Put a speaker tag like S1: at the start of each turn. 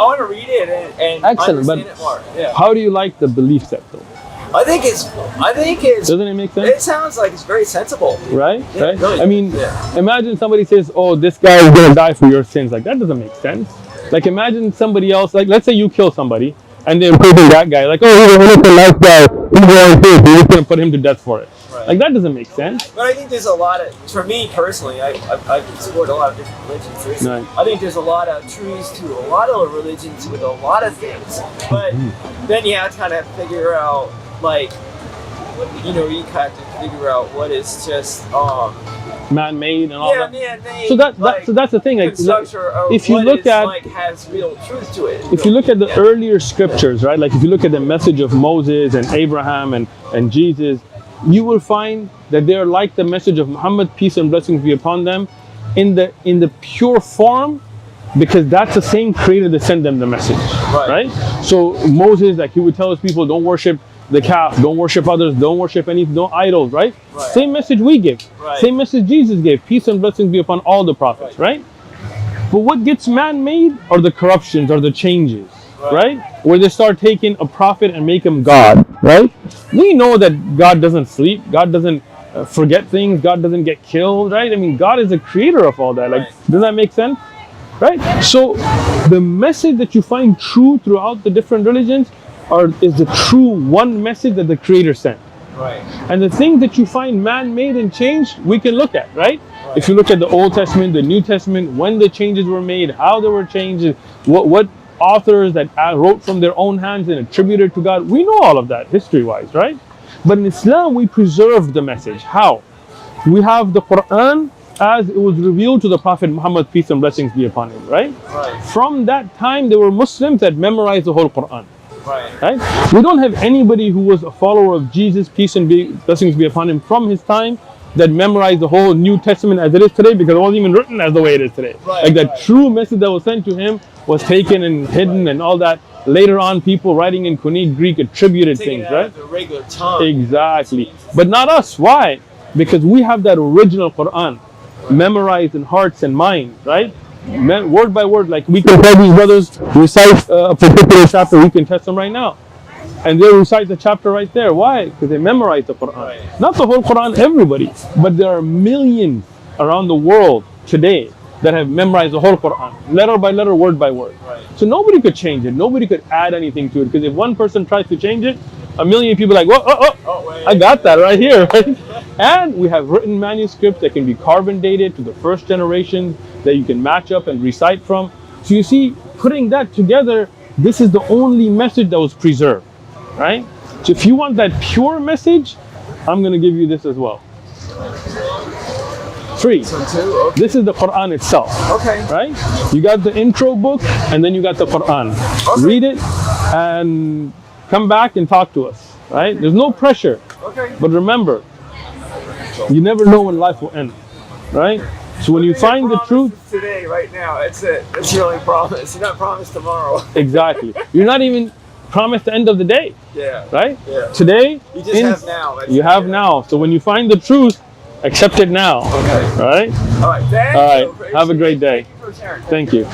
S1: I want to read it and
S2: Excellent,
S1: understand it more. Yeah.
S2: how do you like the belief set though?
S1: I think it's.
S2: Doesn't it make sense?
S1: It sounds like it's very sensible.
S2: Right?
S1: Yeah,
S2: Right?
S1: really
S2: I mean,
S1: yeah.
S2: imagine somebody says, oh, this guy is going to die for your sins. Like, that doesn't make sense. Like, imagine somebody else, like, let's say you kill somebody, and they imprison that guy. Like, oh, he's an innocent life guy. He's going to you're just going to put him to death for it.
S1: Right.
S2: Like, that doesn't make sense.
S1: But I think there's a lot of, for me personally, I've explored a lot of different religions.
S2: Right.
S1: I think there's a lot of truths to a lot of religions with a lot of things. But then you have to kind of figure out, like, you know, you have to figure out what is just
S2: Man-made and all that.
S1: man-made.
S2: So that's the thing. Like, if you look at,
S1: like has real truth to it.
S2: if you look at the earlier scriptures, right? Like if you look at the message of Moses and Abraham and Jesus, you will find that they are like the message of Muhammad, peace and blessings be upon them, in the pure form, because that's the same creator that sent them the message, right? So Moses, like he would tell his people, don't worship the calf, don't worship others, don't worship no idols, right? Same message we give, same message Jesus gave, peace and blessings be upon all the prophets, right? But what gets man-made are the corruptions or the changes, right? Where they start taking a prophet and make him God, right? We know that God doesn't sleep, God doesn't forget things, God doesn't get killed, right? I mean, God is the creator of all that. Like, does that make sense? Right? So the message that you find true throughout the different religions is the true one message that the creator sent.
S1: Right.
S2: And the things that you find man-made and changed, we can look at, right? If you look at the Old Testament, the New Testament, when the changes were made, how they were changed, what authors that wrote from their own hands and attributed to God, we know all of that history-wise, right? But in Islam, we preserve the message. How? We have the Quran as it was revealed to the Prophet Muhammad, peace and blessings be upon him, right? From that time, there were Muslims that memorized the whole Quran. Right? We don't have anybody who was a follower of Jesus, peace and blessings be upon him, from his time that memorized the whole New Testament as it is today, because it wasn't even written as the way it is today. Like that true message that was sent to him was taken and hidden and all that. Later on, people writing in Koine Greek attributed things, right?
S1: The regular tongue.
S2: Exactly. But not us. Why? Because we have that original Quran memorized in hearts and minds, right? Word by word, like we can tell these brothers recite a particular chapter, we can test them right now. And they'll recite the chapter right there. Why? Because they memorize the Quran. Not the whole Quran, everybody, but there are millions around the world today that have memorized the whole Quran, letter by letter, word by word. So nobody could change it, nobody could add anything to it, because if one person tries to change it, a million people are like, whoa, I got that right here, right? And we have written manuscripts that can be carbon dated to the first generation that you can match up and recite from. So you see, putting that together, this is the only message that was preserved, right? So if you want that pure message, I'm going to give you this as well. Free. This is the Quran itself. Right? You got the intro book and then you got the Quran. Read it and come back and talk to us. Right? There's no pressure. But remember, you never know when life will end. Right? So when you find the truth
S1: today, right now, it's it. It's your only promise. You're not promised tomorrow.
S2: Exactly. You're not even promised the end of the day. Right? Today,
S1: you just have now.
S2: You have now. So when you find the truth, accept it now. Right?
S1: All right.
S2: All right. Have a great day.
S1: Thank you for sharing.
S2: Thank you.